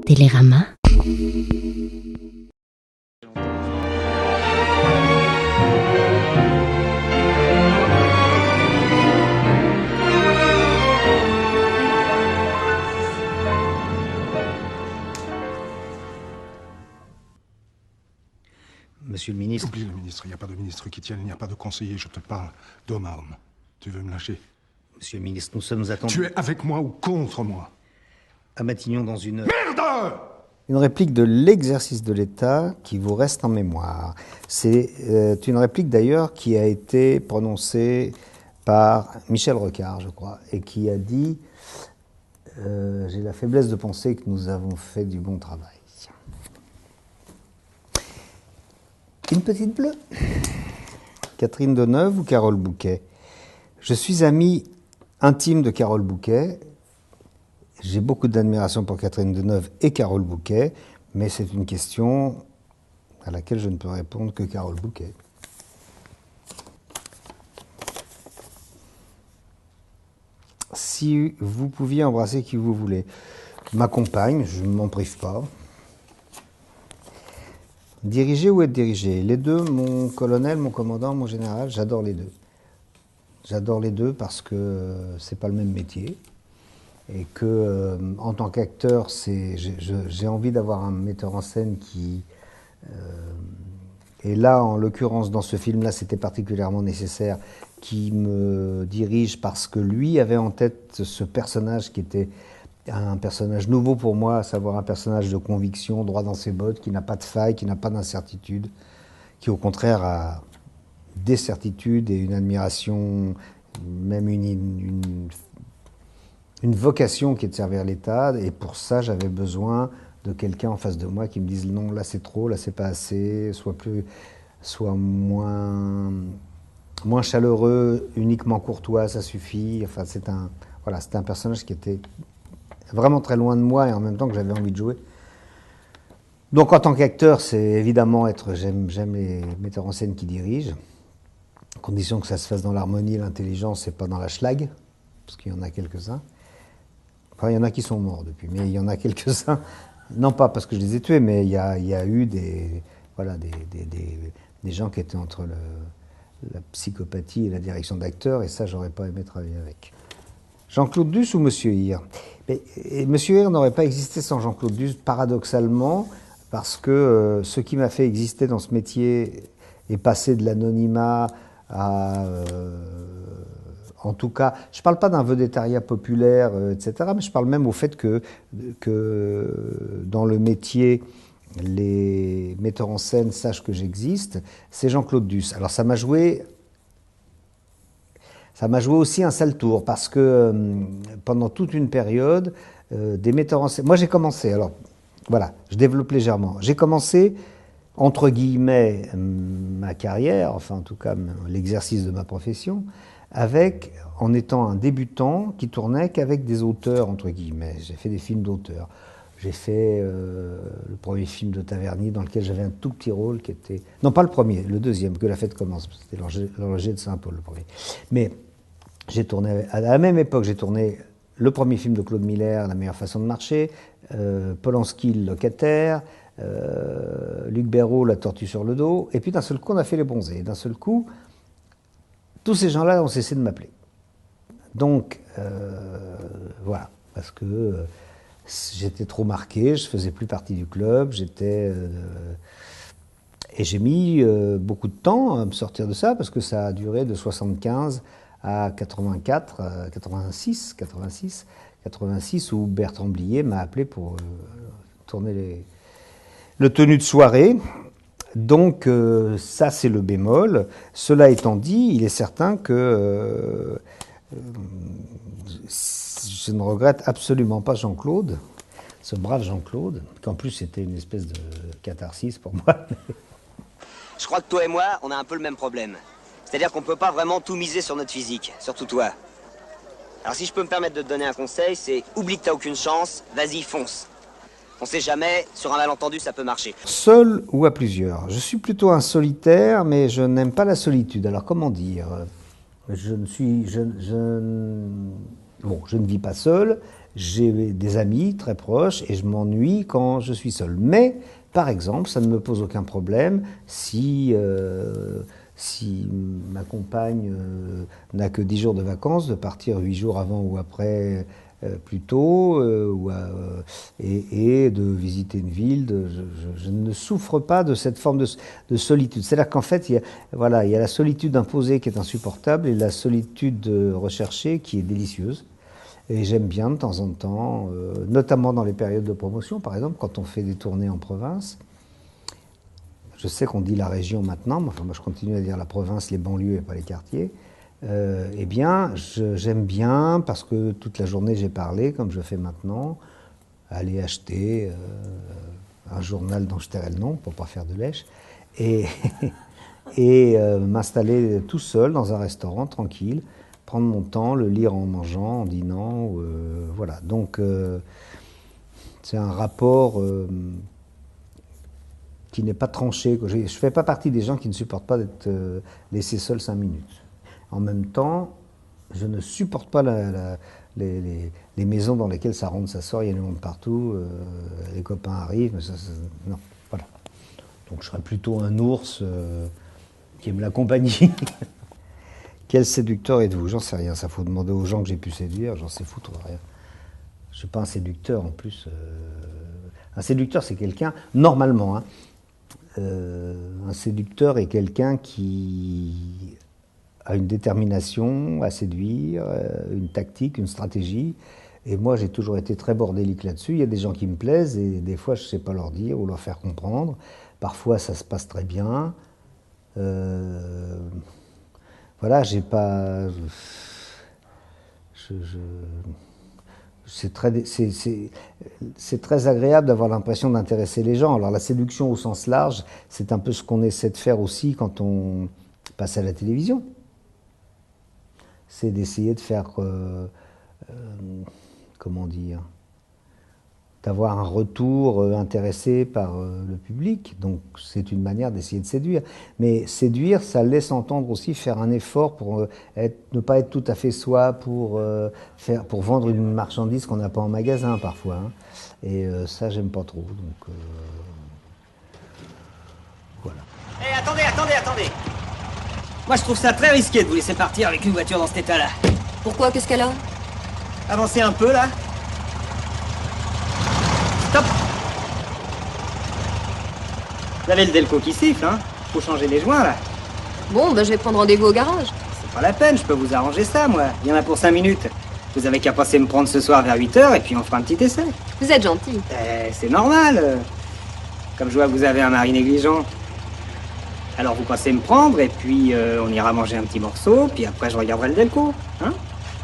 Télérama. Monsieur le ministre... Oublie le ministre, il n'y a pas de ministre qui tienne, il n'y a pas de conseiller, je te parle d'homme à homme. Tu veux me lâcher? Monsieur le ministre, nous sommes attendus... Tu es avec moi ou contre moi? À Matignon dans une... Merde! Une réplique de l'exercice de l'État qui vous reste en mémoire. C'est une réplique d'ailleurs qui a été prononcée par Michel Rocard, je crois, et qui a dit « J'ai la faiblesse de penser que nous avons fait du bon travail ». Une petite bleue. Catherine Deneuve ou Carole Bouquet? Je suis ami intime de Carole Bouquet. J'ai beaucoup d'admiration pour Catherine Deneuve et Carole Bouquet, mais c'est une question à laquelle je ne peux répondre que Carole Bouquet. Si vous pouviez embrasser qui vous voulez, ma compagne, je ne m'en prive pas. Diriger ou être dirigé? Les deux, mon colonel, mon commandant, mon général, j'adore les deux. J'adore les deux parce que c'est pas le même métier. Et que, en tant qu'acteur, j'ai envie d'avoir un metteur en scène qui... et là, en l'occurrence, dans ce film-là, c'était particulièrement nécessaire, qui me dirige parce que lui avait en tête ce personnage qui était un personnage nouveau pour moi, à savoir un personnage de conviction, droit dans ses bottes, qui n'a pas de faille, qui n'a pas d'incertitude, qui au contraire a des certitudes et une admiration, même une vocation qui est de servir l'État. Et pour ça, j'avais besoin de quelqu'un en face de moi qui me dise non, là c'est trop, là c'est pas assez, soit moins chaleureux, uniquement courtois, ça suffit. Enfin, c'était un personnage qui était vraiment très loin de moi et en même temps que j'avais envie de jouer. Donc en tant qu'acteur, c'est évidemment j'aime les metteurs en scène qui dirigent, à condition que ça se fasse dans l'harmonie et l'intelligence et pas dans la schlag, parce qu'il y en a quelques-uns. Enfin, il y en a qui sont morts depuis, mais il y en a quelques-uns. Non pas parce que je les ai tués, mais il y a eu des gens qui étaient entre la psychopathie et la direction d'acteur, et ça, j'aurais pas aimé travailler avec. Jean-Claude Duss ou Monsieur Hir? Monsieur Hir n'aurait pas existé sans Jean-Claude Duss, paradoxalement, parce que ce qui m'a fait exister dans ce métier est passé de l'anonymat à... en tout cas, je ne parle pas d'un vedettariat populaire, etc., mais je parle même au fait que dans le métier, les metteurs en scène sachent que j'existe. C'est Jean-Claude Duss. Alors ça m'a joué aussi un sale tour, parce que pendant toute une période, des metteurs en scène... Moi j'ai commencé, alors voilà, je développe légèrement. J'ai commencé, entre guillemets, ma carrière, enfin en tout cas l'exercice de ma profession, en étant un débutant qui tournait qu'avec des auteurs, entre guillemets. J'ai fait des films d'auteurs. J'ai fait le premier film de Tavernier dans lequel j'avais un tout petit rôle qui était... Non, pas le premier, le deuxième, Que la fête commence. C'était l'Horloger de Saint-Paul, le premier. Mais j'ai tourné... À la même époque, j'ai tourné le premier film de Claude Miller, La meilleure façon de marcher, Polanski, Le locataire, Luc Béraud, La tortue sur le dos. Et puis d'un seul coup, on a fait Les Bronzés. Et d'un seul coup, tous ces gens-là ont cessé de m'appeler. Donc, voilà, parce que j'étais trop marqué, je faisais plus partie du club, et j'ai mis beaucoup de temps à me sortir de ça, parce que ça a duré de 75 à 84, 86, où Bertrand Blier m'a appelé pour tourner le tenue de soirée. Donc ça, c'est le bémol. Cela étant dit, il est certain que je ne regrette absolument pas Jean-Claude, ce brave Jean-Claude, qu'en plus c'était une espèce de catharsis pour moi. Je crois que toi et moi, on a un peu le même problème. C'est-à-dire qu'on peut pas vraiment tout miser sur notre physique, surtout toi. Alors si je peux me permettre de te donner un conseil, c'est oublie que t'as aucune chance, vas-y, fonce. On sait jamais, sur un malentendu, ça peut marcher. Seul ou à plusieurs? Je suis plutôt un solitaire, mais je n'aime pas la solitude. Alors comment dire? Je ne vis pas seul, j'ai des amis très proches et je m'ennuie quand je suis seul. Mais, par exemple, ça ne me pose aucun problème si ma compagne n'a que 10 jours de vacances, de partir 8 jours avant ou après plus tôt, et de visiter une ville. Je ne souffre pas de cette forme de solitude. C'est-à-dire qu'en fait, il y a la solitude imposée qui est insupportable et la solitude recherchée qui est délicieuse. Et j'aime bien de temps en temps, notamment dans les périodes de promotion, par exemple, quand on fait des tournées en province. Je sais qu'on dit la région maintenant, mais enfin, moi je continue à dire la province, les banlieues et pas les quartiers. Eh bien, j'aime bien, parce que toute la journée j'ai parlé, comme je fais maintenant, aller acheter un journal dont je tairai le nom, pour ne pas faire de lèche, et m'installer tout seul dans un restaurant, tranquille, prendre mon temps, le lire en mangeant, en dînant, voilà. Donc, c'est un rapport qui n'est pas tranché. Je ne fais pas partie des gens qui ne supportent pas d'être laissés seuls 5 minutes. En même temps, je ne supporte pas les maisons dans lesquelles ça rentre, ça sort, il y a du monde partout, les copains arrivent, mais non, voilà. Donc je serais plutôt un ours qui aime la compagnie. Quel séducteur êtes-vous? J'en sais rien, ça faut demander aux gens que j'ai pu séduire, j'en sais foutre rien. Je ne suis pas un séducteur en plus. Un séducteur, c'est quelqu'un, normalement, hein, un séducteur est quelqu'un qui a une détermination à séduire, une tactique, une stratégie. Et moi, j'ai toujours été très bordélique là-dessus. Il y a des gens qui me plaisent et des fois, je ne sais pas leur dire ou leur faire comprendre. Parfois, ça se passe très bien. Voilà, j'ai pas... C'est très agréable d'avoir l'impression d'intéresser les gens. Alors la séduction au sens large, c'est un peu ce qu'on essaie de faire aussi quand on passe à la télévision. C'est d'essayer de faire, comment dire, d'avoir un retour intéressé par le public. Donc c'est une manière d'essayer de séduire. Mais séduire, ça laisse entendre aussi faire un effort pour ne pas être tout à fait soi, pour vendre une marchandise qu'on n'a pas en magasin parfois. Hein. Et ça, j'aime pas trop. Donc voilà. Hé, attendez. Moi, je trouve ça très risqué de vous laisser partir avec une voiture dans cet état-là. Pourquoi? Qu'est-ce qu'elle a? Avancez un peu, là. Stop! Vous avez le Delco qui siffle, hein? Faut changer les joints, là. Bon, ben je vais prendre rendez-vous au garage. C'est pas la peine, je peux vous arranger ça, moi. Il y en a pour 5 minutes. Vous avez qu'à passer me prendre ce soir vers 8h et puis on fera un petit essai. Vous êtes gentil. C'est normal. Comme je vois que vous avez un mari négligent. Alors vous passez me prendre et puis on ira manger un petit morceau, puis après je regarderai le Delco, hein?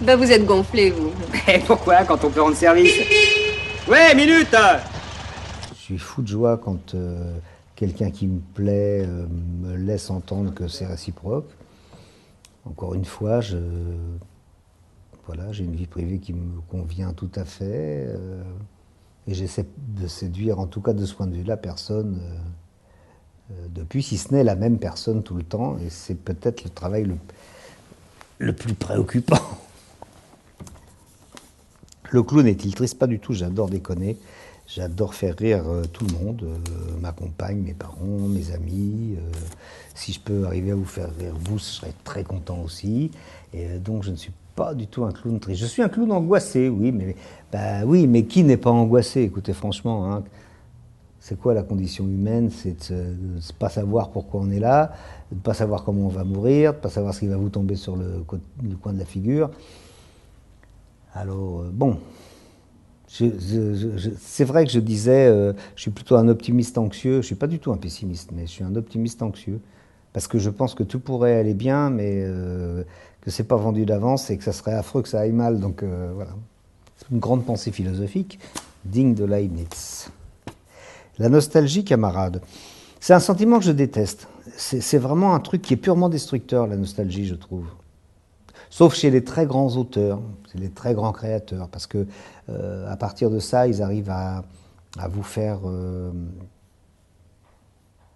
Ben vous êtes gonflé, vous. Et pourquoi, quand on peut rendre service? Ouais, minute! Je suis fou de joie quand quelqu'un qui me plaît me laisse entendre que c'est réciproque. Encore une fois, voilà, j'ai une vie privée qui me convient tout à fait. Et j'essaie de séduire, en tout cas de ce point de vue-là, personne depuis, si ce n'est la même personne tout le temps. Et c'est peut-être le travail le plus préoccupant. Le clown est-il triste? Pas du tout, j'adore déconner. J'adore faire rire tout le monde, ma compagne, mes parents, mes amis. Si je peux arriver à vous faire rire, vous, je serais très content aussi. Et donc, je ne suis pas du tout un clown triste. Je suis un clown angoissé, oui, mais qui n'est pas angoissé? Écoutez, franchement, hein, c'est quoi la condition humaine? C'est de ne pas savoir pourquoi on est là, de ne pas savoir comment on va mourir, de ne pas savoir ce qui va vous tomber sur le coin de la figure. Alors, bon... c'est vrai que je disais, je suis plutôt un optimiste anxieux. Je ne suis pas du tout un pessimiste, mais je suis un optimiste anxieux. Parce que je pense que tout pourrait aller bien, mais que ce n'est pas vendu d'avance et que ça serait affreux que ça aille mal. Donc voilà. C'est une grande pensée philosophique, digne de Leibniz. La nostalgie, camarade, c'est un sentiment que je déteste. C'est vraiment un truc qui est purement destructeur, la nostalgie, je trouve. Sauf chez les très grands auteurs, c'est les très grands créateurs, parce que à partir de ça, ils arrivent à vous faire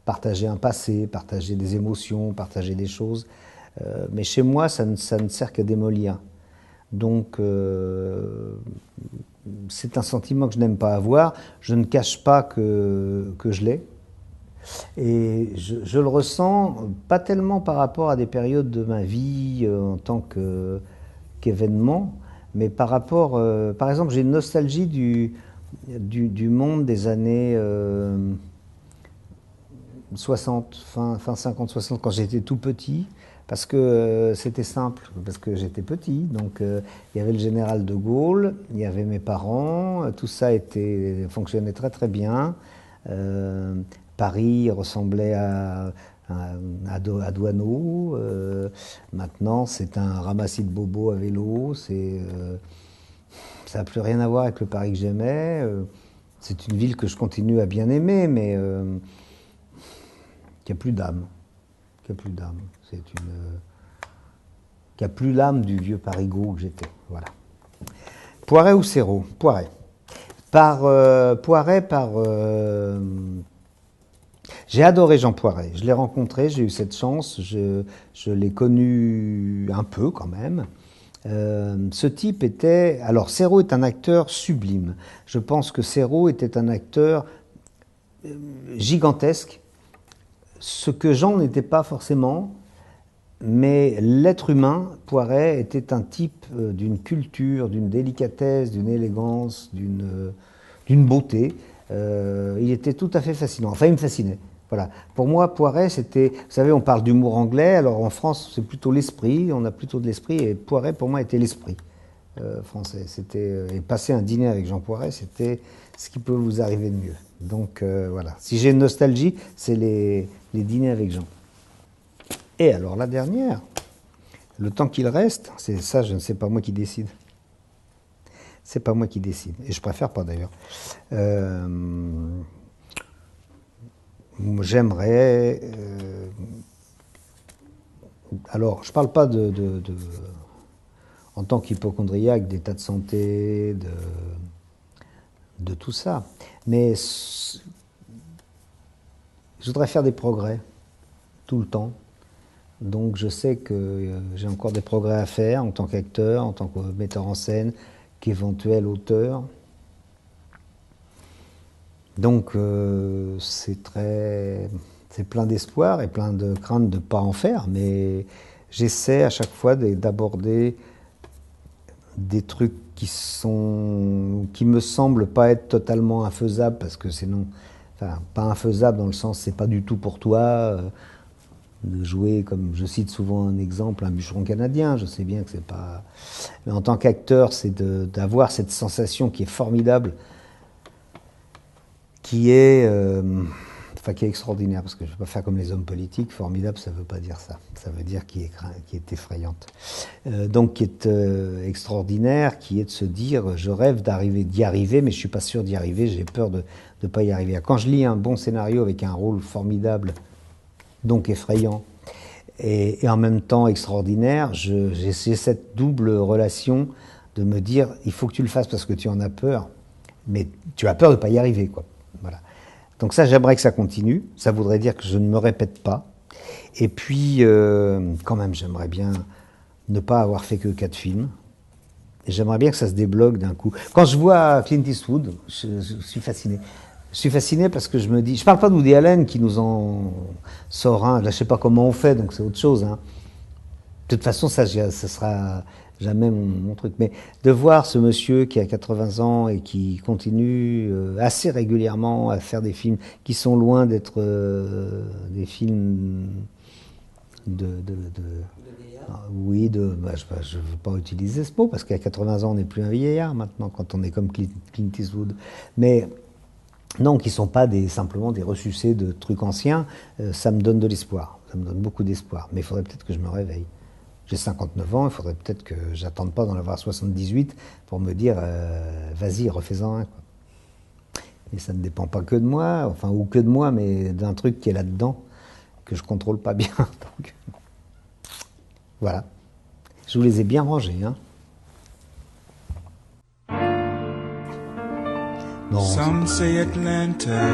partager un passé, partager des émotions, partager des choses. Mais chez moi, ça ne sert qu'à démolir. Donc, c'est un sentiment que je n'aime pas avoir. Je ne cache pas que je l'ai. Et je le ressens pas tellement par rapport à des périodes de ma vie en tant qu'événement, mais par rapport, par exemple, j'ai une nostalgie du monde des années 60, fin 50-60, quand j'étais tout petit, parce que c'était simple, parce que j'étais petit. Donc il y avait le général de Gaulle, il y avait mes parents, tout ça fonctionnait très très bien. Paris ressemblait à Douaneau. Maintenant, c'est un ramassis de bobos à vélo. Ça n'a plus rien à voir avec le Paris que j'aimais. C'est une ville que je continue à bien aimer, mais qui a plus d'âme. Qui a plus d'âme. Qui a plus l'âme du vieux Parigot que j'étais. Voilà. Poiret ou Serrault? Poiret. Poiret par. J'ai adoré Jean Poiret. Je l'ai rencontré, j'ai eu cette chance. Je l'ai connu un peu quand même. Ce type était... Alors, Serrault est un acteur sublime. Je pense que Serrault était un acteur gigantesque. Ce que Jean n'était pas forcément, mais l'être humain, Poiret, était un type d'une culture, d'une délicatesse, d'une élégance, d'une beauté. Il était tout à fait fascinant. Enfin, il me fascinait. Voilà. Pour moi, Poiret, c'était... Vous savez, on parle d'humour anglais. Alors, en France, c'est plutôt l'esprit. On a plutôt de l'esprit. Et Poiret, pour moi, était l'esprit français. Et passer un dîner avec Jean Poiret, c'était ce qui peut vous arriver de mieux. Donc, voilà. Si j'ai une nostalgie, c'est les dîners avec Jean. Et alors, la dernière, le temps qu'il reste, c'est ça, je ne sais pas moi qui décide. C'est pas moi qui décide. Et je préfère pas, d'ailleurs. J'aimerais... alors, je parle pas en tant qu'hypocondriaque d'état de santé, de tout ça. Mais je voudrais faire des progrès tout le temps. Donc je sais que j'ai encore des progrès à faire en tant qu'acteur, en tant que metteur en scène, qu'éventuel auteur. Donc c'est plein d'espoir et plein de crainte de ne pas en faire, mais j'essaie à chaque fois d'aborder des trucs qui me semblent pas être totalement infaisables, parce que sinon, enfin pas infaisables dans le sens c'est pas du tout pour toi. De jouer, comme je cite souvent un exemple, un bûcheron canadien, je sais bien que c'est pas... Mais en tant qu'acteur, c'est d'avoir cette sensation qui est formidable, qui est extraordinaire, parce que je ne vais pas faire comme les hommes politiques, formidable, ça ne veut pas dire ça, ça veut dire qui est effrayante. Donc qui est extraordinaire, qui est de se dire, je rêve d'y arriver, mais je ne suis pas sûr d'y arriver, j'ai peur de ne pas y arriver. Quand je lis un bon scénario avec un rôle formidable, donc effrayant, et en même temps extraordinaire, j'ai cette double relation de me dire, il faut que tu le fasses parce que tu en as peur, mais tu as peur de ne pas y arriver, quoi. Voilà. Donc ça, j'aimerais que ça continue, ça voudrait dire que je ne me répète pas, et puis, quand même, j'aimerais bien ne pas avoir fait que 4 films, et j'aimerais bien que ça se débloque d'un coup. Quand je vois Clint Eastwood, je suis fasciné. Je suis fasciné parce que je me dis... Je parle pas de Woody Allen qui nous en sort un. Là, je sais pas comment on fait, donc c'est autre chose. Hein. De toute façon, ça sera jamais mon truc. Mais de voir ce monsieur qui a 80 ans et qui continue assez régulièrement à faire des films qui sont loin d'être des films oui, je ne veux pas utiliser ce mot parce qu'à 80 ans, on n'est plus un vieillard maintenant quand on est comme Clint Eastwood. Mais... non, qui ne sont pas simplement des ressucés de trucs anciens, ça me donne de l'espoir, ça me donne beaucoup d'espoir. Mais il faudrait peut-être que je me réveille. J'ai 59 ans, il faudrait peut-être que j'attende pas d'en avoir 78 pour me dire vas-y, refais-en un. Quoi. Et ça ne dépend pas que de moi, enfin, ou que de moi, mais d'un truc qui est là-dedans, que je contrôle pas bien. Donc, voilà. Je vous les ai bien rangés, hein. Non, Some say Atlanta